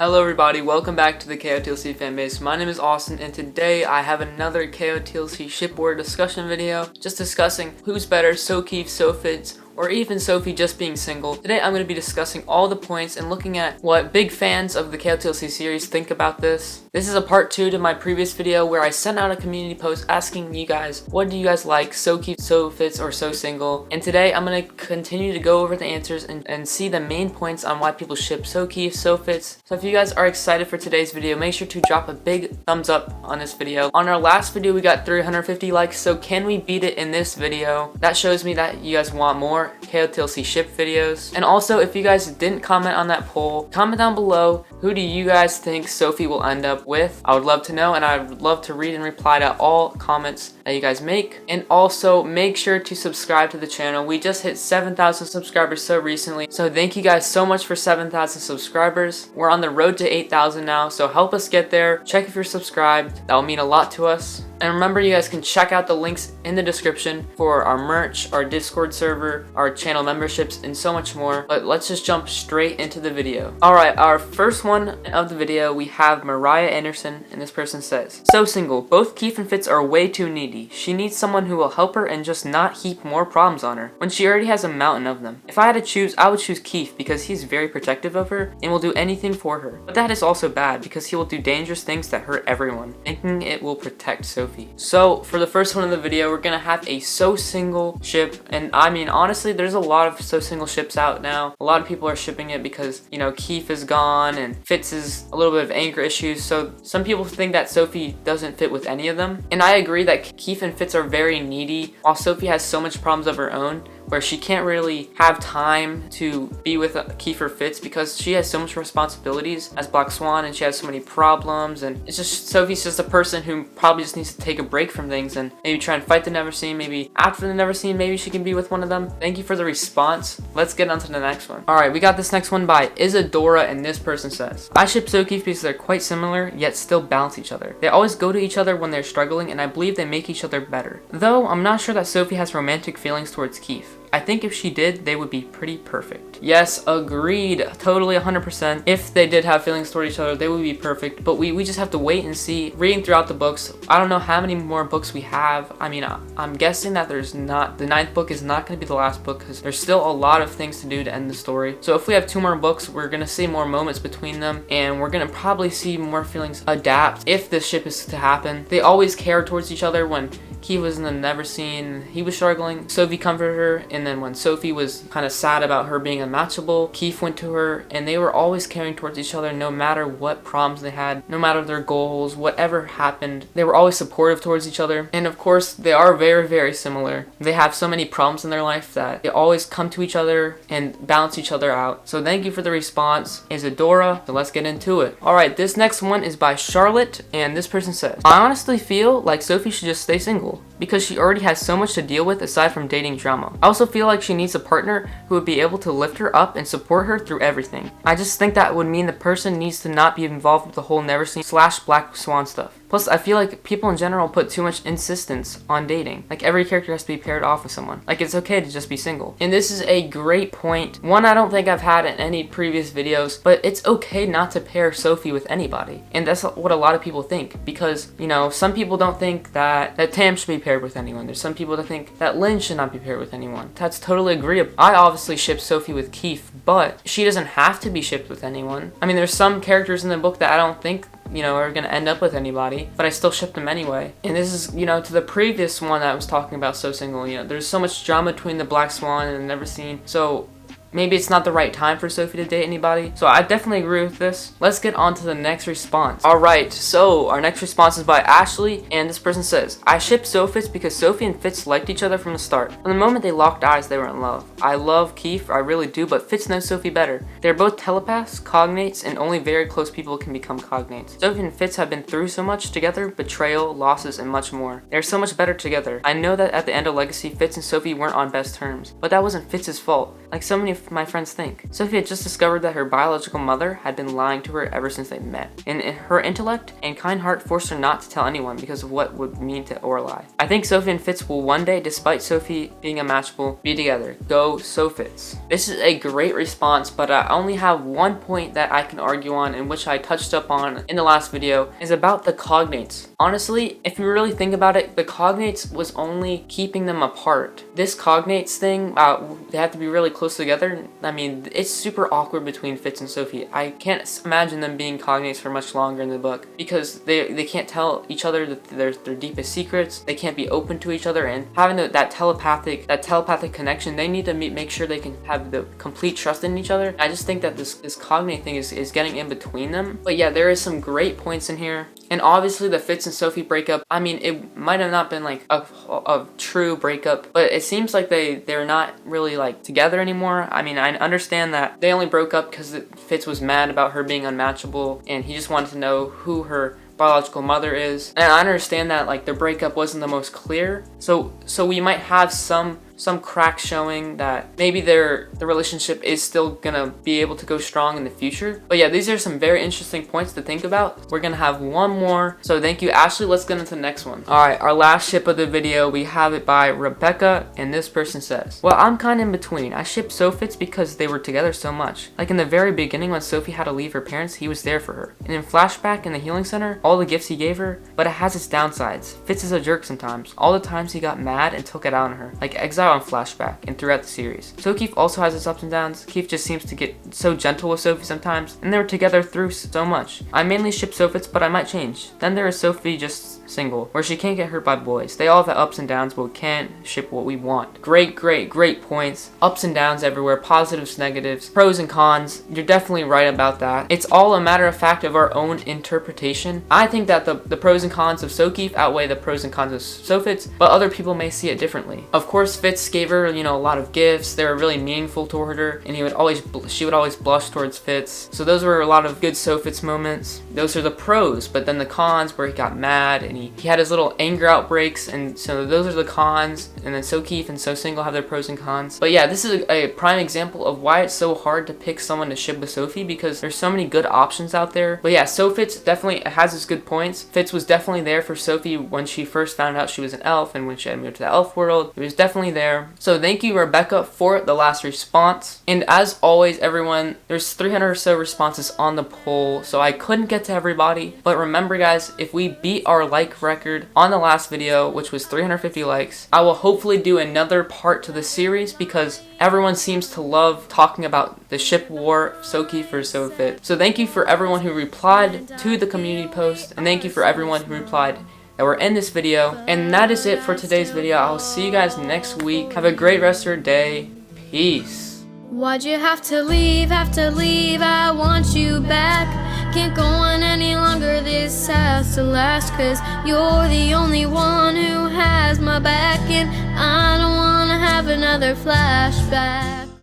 Hello everybody, welcome back to the KotLC Fanbase. My name is Austin and today I have another KotLC shipboard discussion video just discussing who's better, Sokeefe, Sofitz, or even Sophie just being single. Today I'm going to be discussing all the points and looking at what big fans of the KotLC series think about this. This is a part 2 to my previous video where I sent out a community post asking you guys, what do you guys like, Sokeefe, Sofitz, or Sosingle? And today I'm going to continue to go over the answers and see the main points on why people ship Sokeefe, Sofitz. So if you guys are excited for today's video, make sure to drop a big thumbs up on this video. On our last video we got 350 likes, so can we beat it in this video? That shows me that you guys want more KotLC ship videos. And also, if you guys didn't comment on that poll, comment down below, who do you guys think Sophie will end up with? I would love to know, and I would love to read and reply to all comments that you guys make. And also make sure to subscribe to the channel. We just hit 7,000 subscribers so recently, so thank you guys so much for 7,000 subscribers. We're on the road to 8,000 now, so help us get there. Check if you're subscribed, that will mean a lot to us. And remember, you guys can check out the links in the description for our merch, our Discord server, our channel memberships, and so much more. But let's just jump straight into the video. Alright, our first one of the video, we have Mariah Anderson, and this person says, Sosingle, both Keith and Fitz are way too needy. She needs someone who will help her and just not heap more problems on her, when she already has a mountain of them. If I had to choose, I would choose Keith because he's very protective of her and will do anything for her. But that is also bad because he will do dangerous things that hurt everyone, thinking it will protect Sophie. So for the first one of the video, we're gonna have a Sosingle ship, and I mean honestly there's a lot of Sosingle ships out now. A lot of people are shipping it because, you know, Keith is gone and Fitz is a little bit of anger issues, so some people think that Sophie doesn't fit with any of them. And I agree that Keith and Fitz are very needy, while Sophie has so much problems of her own where she can't really have time to be with Keith or Fitz because she has so much responsibilities as Black Swan and she has so many problems, and it's just Sophie's just a person who probably just needs to take a break from things and maybe try and fight the Never Seen. Maybe after the Never Seen, maybe she can be with one of them. Thank you for the response. Let's get on to the next one. Alright, we got this next one by Isadora, and this person says, I ship Sokeefe because they're quite similar yet still balance each other. They always go to each other when they're struggling, and I believe they make each other better. Though I'm not sure that Sophie has romantic feelings towards Keith. I think if she did, they would be pretty perfect. Yes, agreed. Totally 100%. If they did have feelings toward each other, they would be perfect. But we just have to wait and see. Reading throughout the books, I don't know how many more books we have. I mean, I'm guessing that the 9th book is not going to be the last book because there's still a lot of things to do to end the story. So if we have 2 more books, we're going to see more moments between them, and we're going to probably see more feelings adapt if this ship is to happen. They always care towards each other. When Keith was in the Never Seen, he was struggling, Sophie comforted her, and then when Sophie was kind of sad about her being unmatchable, Keith went to her, and they were always caring towards each other no matter what problems they had, no matter their goals, whatever happened. They were always supportive towards each other, and of course they are very, very similar. They have so many problems in their life that they always come to each other and balance each other out. So thank you for the response, Isadora. So let's get into it. Alright, this next one is by Charlotte, and this person says, I honestly feel like Sophie should just stay single because she already has so much to deal with aside from dating drama. I also feel like she needs a partner who would be able to lift her up and support her through everything. I just think that would mean the person needs to not be involved with the whole Never Seen / Black Swan stuff. Plus, I feel like people in general put too much insistence on dating. Like, every character has to be paired off with someone. Like, it's okay to just be single. And this is a great point. One I don't think I've had in any previous videos, but it's okay not to pair Sophie with anybody. And that's what a lot of people think. Because, you know, some people don't think that Tam should be paired with anyone. There's some people that think that Lynn should not be paired with anyone. That's totally agreeable. I obviously ship Sophie with Keith, but she doesn't have to be shipped with anyone. I mean, there's some characters in the book that I don't think, you know, are gonna end up with anybody, but I still ship them anyway. And this is, you know, to the previous one that I was talking about, Sosingle, you know, there's so much drama between the Black Swan and the Never Seen, so maybe it's not the right time for Sophie to date anybody. So I definitely agree with this. Let's get on to the next response. Alright, so our next response is by Ashley, and this person says, I ship Sofitz because Sophie and Fitz liked each other from the start. From the moment they locked eyes, they were in love. I love Keith, I really do, but Fitz knows Sophie better. They're both telepaths, cognates, and only very close people can become cognates. Sophie and Fitz have been through so much together, betrayal, losses, and much more. They're so much better together. I know that at the end of Legacy, Fitz and Sophie weren't on best terms, but that wasn't Fitz's fault. Like so many my friends think. Sophie had just discovered that her biological mother had been lying to her ever since they met, and her intellect and kind heart forced her not to tell anyone because of what would mean to or lie. I think Sophie and Fitz will one day, despite Sophie being unmatchable, be together. Go Sofitz. This is a great response, but I only have one point that I can argue on, in which I touched up on in the last video, is about the cognates. Honestly, if you really think about it, the cognates was only keeping them apart. This cognates thing, they have to be really close together. I mean, it's super awkward between Fitz and Sophie. I can't imagine them being cognates for much longer in the book, because they can't tell each other that their deepest secrets. They can't be open to each other, and having that telepathic connection, they need to make sure they can have the complete trust in each other. I just think that this cognate thing is getting in between them. But yeah, there is some great points in here. And obviously the Fitz and Sophie breakup, I mean, it might have not been like a true breakup, but it seems like they're not really like together anymore. I mean, I understand that they only broke up because Fitz was mad about her being unmatchable, and he just wanted to know who her biological mother is. And I understand that like their breakup wasn't the most clear, so we might have some cracks showing that maybe the relationship is still gonna be able to go strong in the future. But yeah, these are some very interesting points to think about. We're gonna have one more, so thank you, Ashley. Let's get into the next one. All right, our last ship of the video, we have it by Rebecca, and this person says, well, I'm kind of in between. I ship Sophitz because they were together so much. Like in the very beginning when Sophie had to leave her parents, he was there for her. And in flashback in the healing center, all the gifts he gave her, but it has its downsides. Fitz is a jerk sometimes. All the times he got mad and took it out on her, like Exile on flashback and throughout the series. Sokeefe also has its ups and downs. Keefe just seems to get so gentle with Sophie sometimes, and they were together through so much. I mainly ship Sofitz, but I might change. Then there is Sophie just single, where she can't get hurt by boys. They all have the ups and downs, but we can't ship what we want. Great points. Ups and downs everywhere, positives, negatives, pros and cons. You're definitely right about that. It's all a matter of fact of our own interpretation. I think that the pros and cons of Sokeefe outweigh the pros and cons of Sofitz, but other people may see it differently. Of course, Fitz gave her, a lot of gifts. They were really meaningful toward her, and she would always blush towards Fitz. So those were a lot of good Sofitz moments. Those are the pros, but then the cons, where he got mad and he had his little anger outbreaks, and so those are the cons. And then Sokeefe and Sosingle have their pros and cons. But yeah, this is a prime example of why it's so hard to pick someone to ship with Sophie, because there's so many good options out there. But yeah, Sofitz definitely has its good points. Fitz was definitely there for Sophie when she first found out she was an elf, and when she had moved to the elf world, he was definitely there. So thank you, Rebecca, for the last response. And as always, everyone, there's 300 or so responses on the poll, so I couldn't get to everybody. But remember, guys, if we beat our like record on the last video, which was 350 likes, I will hopefully do another part to the series, because everyone seems to love talking about the ship war, Sokeefe versus Sofitz. So thank you for everyone who replied to the community post, and thank you for everyone who replied that were in this video. And that is it for today's video. I'll see you guys next week. Have a great rest of your day. Peace. Why'd you have to leave? I want you back. Can't go on any longer, this has to last, 'cause you're the only one who has my back, and I don't wanna have another flashback.